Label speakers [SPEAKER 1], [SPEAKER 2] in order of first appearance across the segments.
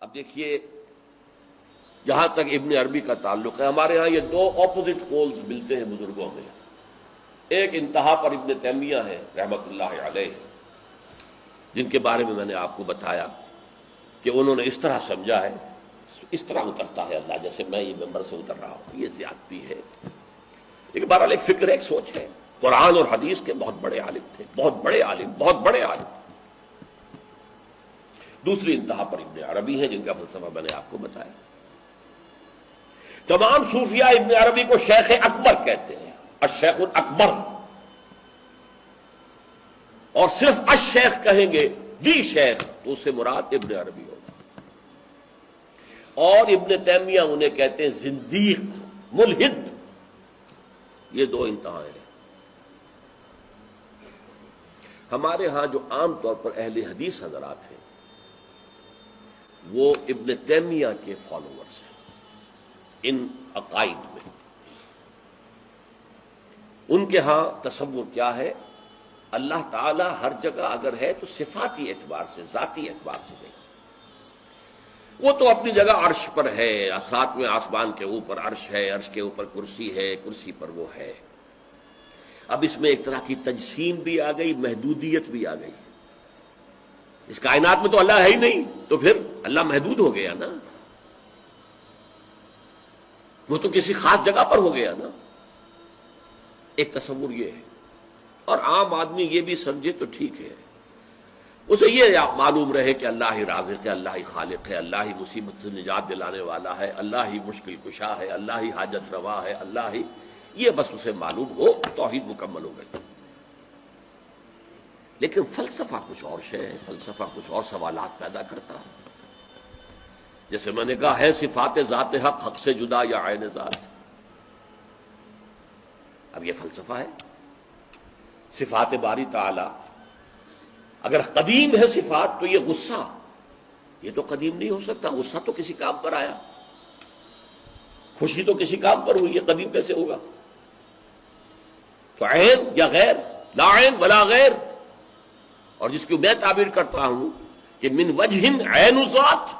[SPEAKER 1] اب دیکھیے، جہاں تک ابن عربی کا تعلق ہے، ہمارے ہاں یہ دو اپوزٹ پولز ملتے ہیں بزرگوں میں۔ ایک انتہا پر ابن تیمیہ ہے رحمت اللہ علیہ، جن کے بارے میں نے آپ کو بتایا کہ انہوں نے اس طرح سمجھا ہے، اس طرح اترتا ہے اللہ جیسے میں یہ ممبر سے اتر رہا ہوں، یہ زیادتی ہے۔ لیکن بہرحال ایک فکر، ایک سوچ ہے۔ قرآن اور حدیث کے بہت بڑے عالم تھے، بہت بڑے عالم، بہت بڑے عالم۔ دوسری انتہا پر ابن عربی ہیں، جن کا فلسفہ میں نے آپ کو بتایا۔ تمام صوفیاء ابن عربی کو شیخ اکبر کہتے ہیں، الشیخ الاکبر، اور صرف الشیخ کہیں گے، دی شیخ، تو اس سے مراد ابن عربی ہوگا۔ اور ابن تیمیہ انہیں کہتے ہیں زندیق، ملحد۔ یہ دو انتہائیں ہیں۔ ہمارے ہاں جو عام طور پر اہل حدیث حضرات ہیں وہ ابن تیمیہ کے فالوورز ہیں ان عقائد میں۔ ان کے ہاں تصور کیا ہے؟ اللہ تعالی ہر جگہ اگر ہے تو صفاتی اعتبار سے، ذاتی اعتبار سے نہیں۔ وہ تو اپنی جگہ عرش پر ہے، ساتویں آسمان کے اوپر عرش ہے، عرش کے اوپر کرسی ہے، کرسی پر وہ ہے۔ اب اس میں ایک طرح کی تجسیم بھی آ گئی، محدودیت بھی آ گئی۔ اس کائنات میں تو اللہ ہے ہی نہیں، تو پھر اللہ محدود ہو گیا نا، وہ تو کسی خاص جگہ پر ہو گیا نا۔ ایک تصور یہ ہے، اور عام آدمی یہ بھی سمجھے تو ٹھیک ہے، اسے یہ معلوم رہے کہ اللہ ہی رازق ہے، اللہ ہی خالق ہے، اللہ ہی مصیبت سے نجات دلانے والا ہے، اللہ ہی مشکل کشا ہے، اللہ ہی حاجت روا ہے، اللہ ہی، یہ بس اسے معلوم ہو، توحید مکمل ہو گئی۔ لیکن فلسفہ کچھ اور شے ہے، فلسفہ کچھ اور سوالات پیدا کرتا ہے۔ جیسے میں نے کہا ہے صفات ذات حق، حق سے جدا یا عین ذات۔ اب یہ فلسفہ ہے۔ صفات باری تعالی، اگر قدیم ہے صفات تو یہ غصہ، یہ تو قدیم نہیں ہو سکتا، غصہ تو کسی کام پر آیا، خوشی تو کسی کام پر ہوئی، یہ قدیم کیسے ہوگا؟ تو عین یا غیر، لا عین ولا غیر، اور جس کی میں تعبیر کرتا ہوں کہ من وجہ عین ذات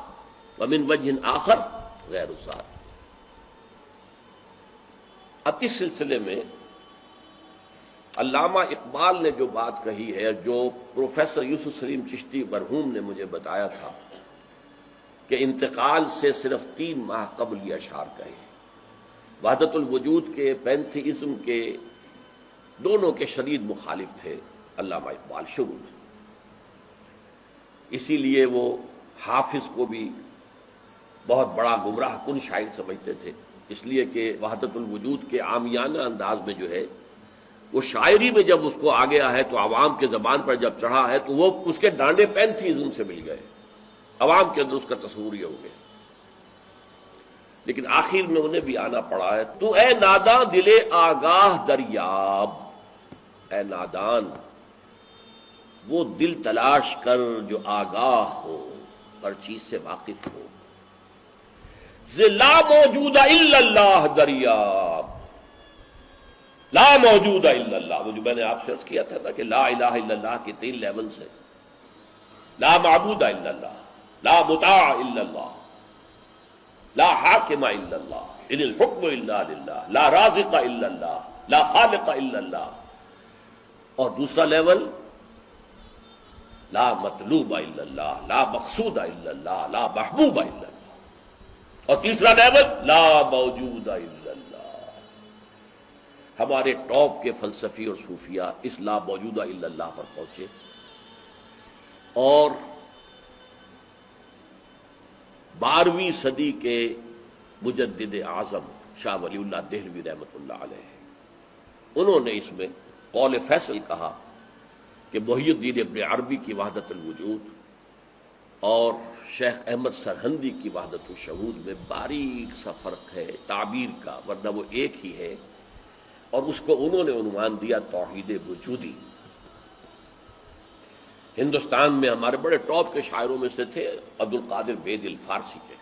[SPEAKER 1] ومن وجہ آخر غیر ذات۔ اب اس سلسلے میں علامہ اقبال نے جو بات کہی ہے، جو پروفیسر یوسف سلیم چشتی مرحوم نے مجھے بتایا تھا کہ انتقال سے صرف 3 ماہ قبل یہ اشعار کہے، وحدت الوجود کے، پینتھیزم کے، دونوں کے شدید مخالف تھے علامہ اقبال شروع میں۔ اسی لیے وہ حافظ کو بھی بہت بڑا گمراہ کن شاعر سمجھتے تھے، اس لیے کہ وحدت الوجود کے عامیانہ انداز میں جو ہے وہ شاعری میں جب اس کو آ گیا ہے تو عوام کے زبان پر جب چڑھا ہے تو وہ اس کے ڈانڈے پینتھیزم سے مل گئے، عوام کے اندر اس کا تصور یہ ہو گیا۔ لیکن آخر میں انہیں بھی آنا پڑا ہے۔ تو اے ناداں دل آگاہ دریاب، اے نادان وہ دل تلاش کر جو آگاہ ہو، ہر چیز سے واقف ہو۔ ز لا موجود الا اللہ دریاب، لا موجود الا اللہ، وہ جو میں نے آپ سے عرض کیا تھا نا کہ لا الہ الا اللہ کے 3 لیولز ہیں۔ لا معبود الا اللہ، لا مطاع الا اللہ، لا حاکم الا اللہ، ان الحکم الا للہ، لا رازق الا اللہ، لا خالق الا اللہ۔ اور دوسرا لیول لا مطلوب الا اللہ، لا مقصود الا اللہ، لا محبوب الا اللہ۔ اور تیسرا لیول لا موجود الا اللہ۔ ہمارے ٹاپ کے فلسفی اور صوفیاء اس لا موجودہ الا اللہ پر پہنچے، اور 12ویں صدی کے مجدد اعظم شاہ ولی اللہ دہلوی رحمۃ اللہ علیہ، انہوں نے اس میں قول فیصل کہا کہ محی الدین ابن عربی کی وحدت الوجود اور شیخ احمد سرہندی کی وحدت الشہود میں باریک سا فرق ہے تعبیر کا، ورنہ وہ ایک ہی ہے، اور اس کو انہوں نے عنوان دیا توحید وجودی۔ ہندوستان میں ہمارے بڑے ٹاپ کے شاعروں میں سے تھے عبد القادر بیدل فارسی کے،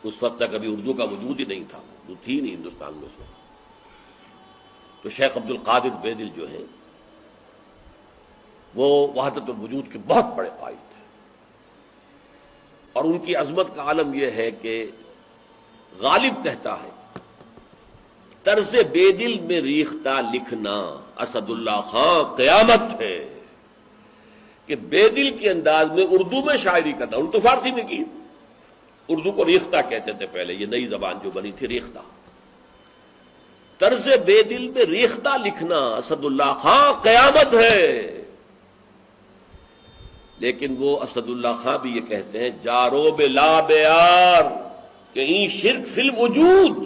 [SPEAKER 1] اس وقت تک ابھی اردو کا وجود ہی نہیں تھا، اردو تھی نہیں ہندوستان میں اس وقت۔ تو شیخ عبد القادر بیدل جو ہیں وہ وحدت الوجود کے بہت بڑے قائد تھے۔ اور ان کی عظمت کا عالم یہ ہے کہ غالب کہتا ہے طرز بے دل میں ریختہ لکھنا اسد اللہ خان قیامت ہے، کہ بے دل کے انداز میں اردو میں شاعری کرتا، ان تو فارسی میں کی، اردو کو ریختہ کہتے تھے پہلے، یہ نئی زبان جو بنی تھی ریختہ، طرز بے دل میں ریختہ لکھنا اسد اللہ خان قیامت ہے۔ لیکن وہ اسد اللہ خان بھی یہ کہتے ہیں جارو بلا بیار کہ این شرک فی الوجود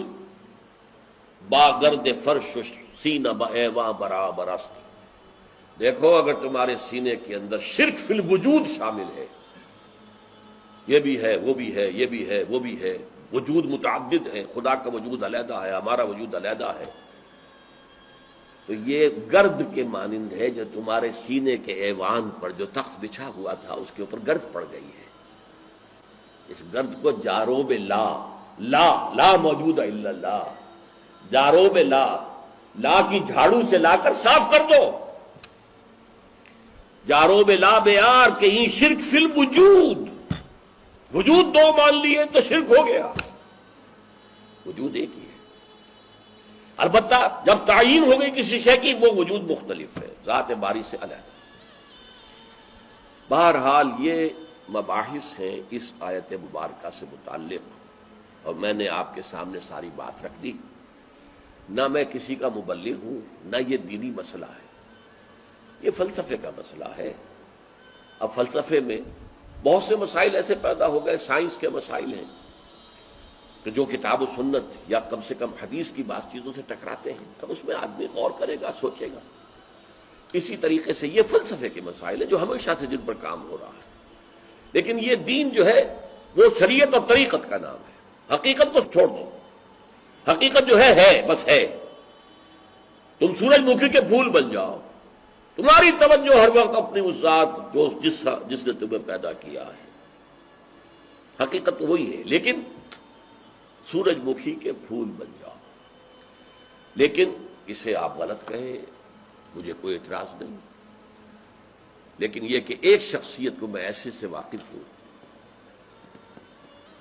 [SPEAKER 1] باگرد فرش سینہ بایواں برابر است۔ دیکھو اگر تمہارے سینے کے اندر شرک فی الوجود شامل ہے، یہ بھی ہے وہ بھی ہے یہ بھی ہے وہ بھی ہے، وجود متعدد ہے، خدا کا وجود علیحدہ ہے، ہمارا وجود علیحدہ ہے، تو یہ گرد کے مانند ہے جو تمہارے سینے کے ایوان پر جو تخت بچھا ہوا تھا اس کے اوپر گرد پڑ گئی ہے۔ اس گرد کو جاروب لا، لا موجود ہے الا اللہ، جاروب لا کی جھاڑو سے لا کر صاف کر دو، جاروب لا بیار کہیں شرک فی الوجود، وجود دو مان لیے تو شرک ہو گیا، وجود ایک ہی ہے، البتہ جب تعین ہو گئی کسی شے کی وہ وجود مختلف ہے، ذات باری سے علیحدہ۔ بہرحال یہ مباحث ہیں اس آیت مبارکہ سے متعلق، اور میں نے آپ کے سامنے ساری بات رکھ دی۔ نہ میں کسی کا مبلغ ہوں، نہ یہ دینی مسئلہ ہے، یہ فلسفے کا مسئلہ ہے۔ اب فلسفے میں بہت سے مسائل ایسے پیدا ہو گئے، سائنس کے مسائل ہیں کہ جو کتاب و سنت یا کم سے کم حدیث کی بعض چیزوں سے ٹکراتے ہیں، اب اس میں آدمی غور کرے گا، سوچے گا۔ اسی طریقے سے یہ فلسفے کے مسائل ہیں جو ہمیشہ سے جن پر کام ہو رہا ہے، لیکن یہ دین جو ہے وہ شریعت اور طریقت کا نام ہے، حقیقت کو چھوڑ دو، حقیقت جو ہے بس ہے۔ تم سورج مکھی کے پھول بن جاؤ، تمہاری توجہ ہر وقت اپنی اس ذات جو جس نے تمہیں پیدا کیا ہے، حقیقت تو وہی ہے، لیکن سورج مکھی کے پھول بن جاؤ۔ لیکن اسے آپ غلط کہیں، مجھے کوئی اعتراض نہیں، لیکن یہ کہ ایک شخصیت کو میں ایسے سے واقف ہوں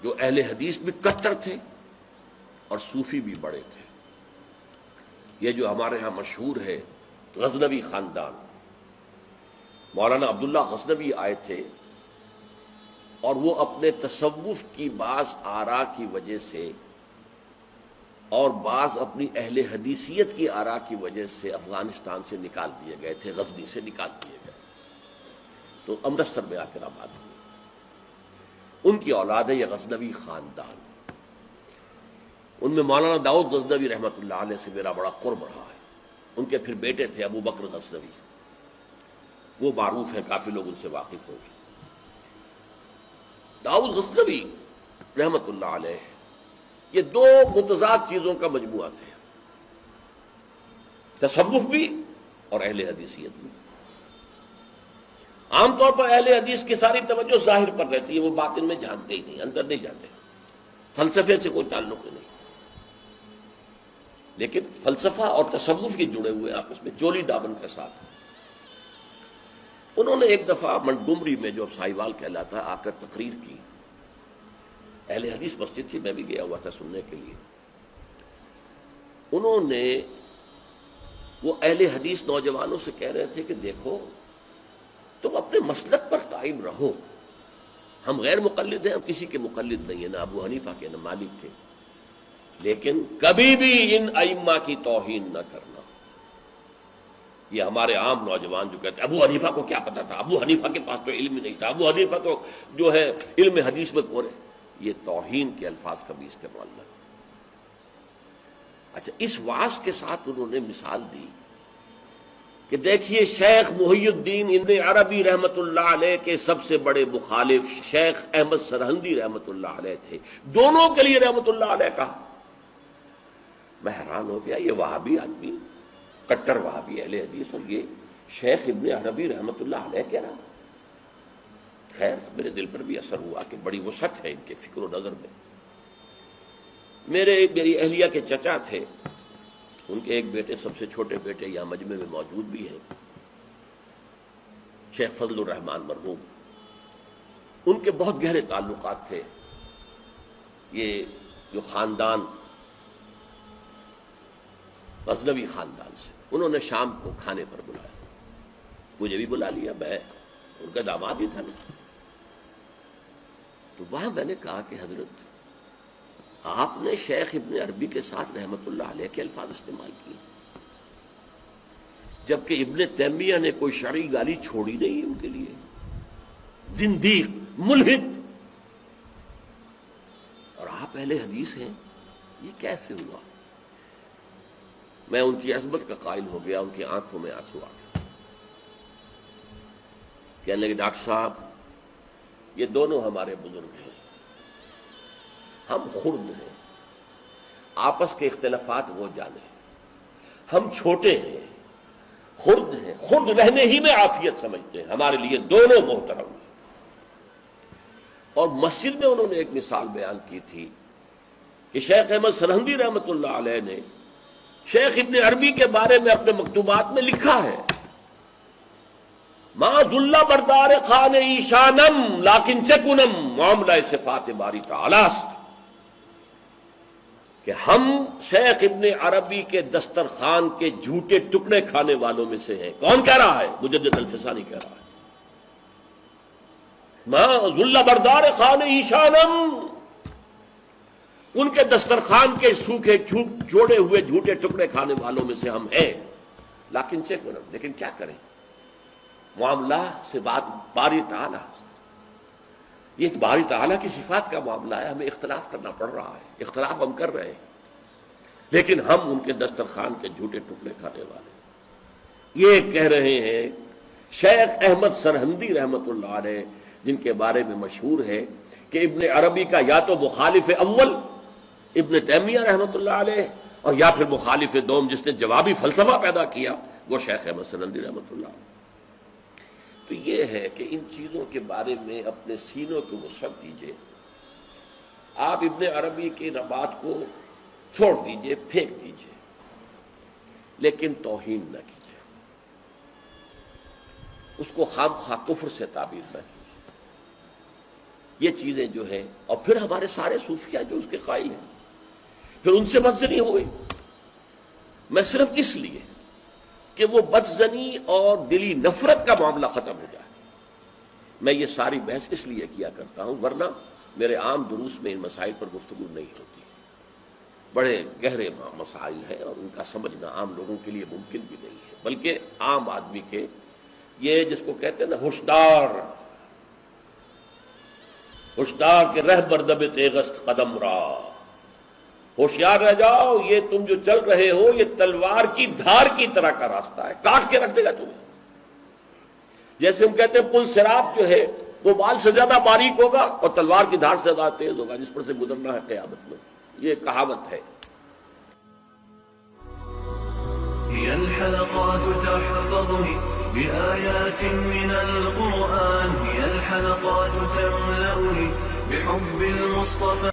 [SPEAKER 1] جو اہل حدیث بھی کٹر تھے اور صوفی بھی بڑے تھے۔ یہ جو ہمارے ہاں مشہور ہے غزنوی خاندان، مولانا عبداللہ غزنوی آئے تھے اور وہ اپنے تصوف کی بعض آراء کی وجہ سے اور بعض اپنی اہل حدیثیت کی آراء کی وجہ سے افغانستان سے نکال دیے گئے تھے، غزنی سے نکال دیے گئے، تو امرتسر میں آ کر آباد ہوئے۔ ان کی اولاد ہے یہ غزنوی خاندان، ان میں مولانا داؤد غزنوی رحمۃ اللہ علیہ سے میرا بڑا قرب رہا ہے۔ ان کے پھر بیٹے تھے ابو بکر غزنوی، وہ معروف ہیں، کافی لوگ ان سے واقف ہوں گے۔ داؤد غزنوی رحمۃ اللہ علیہ یہ دو متضاد چیزوں کا مجموعہ تھے، تصوف بھی اور اہل حدیثیت بھی۔ عام طور پر اہل حدیث کی ساری توجہ ظاہر پر رہتی ہے، وہ باطن میں جانتے ہی نہیں، اندر نہیں جاتے، فلسفے سے کوئی تعلق ہی نہیں، لیکن فلسفہ اور تصوف کے جڑے ہوئے آپس میں چولی دامن کے ساتھ۔ انہوں نے ایک دفعہ منٹگمری میں جو سائیوال کہلاتا ہے آ کر تقریر کی، اہل حدیث مسجد تھی، میں بھی گیا ہوا تھا سننے کے لیے۔ انہوں نے وہ اہل حدیث نوجوانوں سے کہہ رہے تھے کہ دیکھو تم اپنے مسلک پر قائم رہو، ہم غیر مقلد ہیں، ہم کسی کے مقلد نہیں ہیں، نہ ابو حنیفہ کے نہ مالک کے، لیکن کبھی بھی ان ائمہ کی توہین نہ کرنا۔ یہ ہمارے عام نوجوان جو کہتے ہیں ابو حنیفہ کو کیا پتا تھا، ابو حنیفہ کے پاس تو علم ہی نہیں تھا، ابو حنیفہ تو جو ہے علم حدیث میں کورے، یہ توہین کے الفاظ کبھی استعمال نہ کریں۔ اچھا، اس واعظ کے ساتھ انہوں نے مثال دی کہ دیکھیے شیخ محی الدین ابن عربی رحمت اللہ علیہ کے سب سے بڑے مخالف شیخ احمد سرہندی رحمت اللہ علیہ تھے، دونوں کے لیے رحمت اللہ علیہ کہا۔ میں حیران ہو گیا، یہ وہابی آدمی، کٹر وہابی اہل حدیث، اور یہ شیخ ابن عربی رحمت اللہ علیہ کہہ رہا۔ خیر میرے دل پر بھی اثر ہوا کہ بڑی وسعت ہے ان کے فکر و نظر میں۔ میری اہلیہ کے چچا تھے، ان کے ایک بیٹے، سب سے چھوٹے بیٹے یہاں مجمع میں موجود بھی ہیں، شیخ فضل الرحمان مرحوم۔ ان کے بہت گہرے تعلقات تھے یہ جو خاندان غزنوی خاندان سے. انہوں نے شام کو کھانے پر بلایا, مجھے بھی بلا لیا, میں ان کا داماد ہی تھا نا. تو وہاں میں نے کہا کہ حضرت آپ نے شیخ ابن عربی کے ساتھ رحمت اللہ علیہ کے الفاظ استعمال کیے, جبکہ ابن تیمیہ نے کوئی شرعی گالی چھوڑی نہیں ان کے لیے. زندیق, ملحد, اور آپ اہل حدیث ہیں, یہ کیسے ہوا؟ میں ان کی عظمت کا قائل ہو گیا, ان کی آنکھوں میں آنسو آ گیا. کہنے لگے ڈاکٹر صاحب یہ دونوں ہمارے بزرگ ہیں, ہم خرد ہیں, آپس کے اختلافات وہ جانے, ہم چھوٹے ہیں, خرد ہیں, خرد رہنے ہی میں عافیت سمجھتے ہیں, ہمارے لیے دونوں محترم ہیں. اور مسجد میں انہوں نے ایک مثال بیان کی تھی کہ شیخ احمد سرہندی رحمت اللہ علیہ نے شیخ ابن عربی کے بارے میں اپنے مکتوبات میں لکھا ہے, ما ذل بردار خان ایشانم لیکن چکنم معاملہ صفات باری تعالی است, کہ ہم شیخ ابن عربی کے دسترخوان کے جھوٹے ٹکڑے کھانے والوں میں سے ہیں. کون کہہ رہا ہے؟ مجدد الفسانی کہہ رہا ہے. ما ذل بردار خان ایشانم, ان کے دسترخوان کے سوکھے جوڑے ہوئے جھوٹے ٹکڑے کھانے والوں میں سے ہم ہیں. لیکن چکنم, لیکن کیا کریں, معاملہ سے بات باری تعالی است. یہ ایک باری تعالیٰ کی صفات کا معاملہ ہے, ہمیں اختلاف کرنا پڑ رہا ہے, اختلاف ہم کر رہے ہیں, لیکن ہم ان کے دسترخوان کے جھوٹے ٹکڑے کھانے والے. یہ کہہ رہے ہیں شیخ احمد سرہندی رحمت اللہ علیہ, جن کے بارے میں مشہور ہے کہ ابن عربی کا یا تو مخالف اول ابن تیمیہ رحمت اللہ علیہ, اور یا پھر مخالف دوم جس نے جوابی فلسفہ پیدا کیا وہ شیخ احمد سرہندی رحمت اللہ علیہ. تو یہ ہے کہ ان چیزوں کے بارے میں اپنے سینوں کو وسعت دیجئے. آپ ابن عربی کی بات کو چھوڑ دیجئے, پھینک دیجئے, لیکن توہین نہ کیجئے, اس کو خام خواہ کفر سے تعبیر نہ کیجئے. یہ چیزیں جو ہیں, اور پھر ہمارے سارے صوفیہ جو اس کے قائل ہیں, پھر ان سے بدزنی ہو گئی. میں صرف اس لیے کہ وہ بدزنی اور دلی نفرت کا معاملہ ختم ہو جائے, میں یہ ساری بحث اس لیے کیا کرتا ہوں, ورنہ میرے عام دروس میں ان مسائل پر گفتگو نہیں ہوتی. بڑے گہرے مسائل ہیں اور ان کا سمجھنا عام لوگوں کے لیے ممکن بھی نہیں ہے, بلکہ عام آدمی کے, یہ جس کو کہتے ہیں نا ہوشدار, ہوشدار کے رہ بردب تیغست قدم را, ہوشیار رہ جاؤ, یہ تم جو چل رہے ہو یہ تلوار کی دھار کی طرح کا راستہ ہے, کاٹ کے رکھ دے گا تمہیں. جیسے ہم کہتے ہیں پل صراط جو ہے وہ بال سے زیادہ باریک ہوگا اور تلوار کی دھار سے زیادہ تیز ہوگا, جس پر سے گزرنا ہے قیامت میں. یہ کہاوت ہے.
[SPEAKER 2] هي الحلقات تحفظني بآيات من القرآن, هي الحلقات تملأني بحب المصطفى.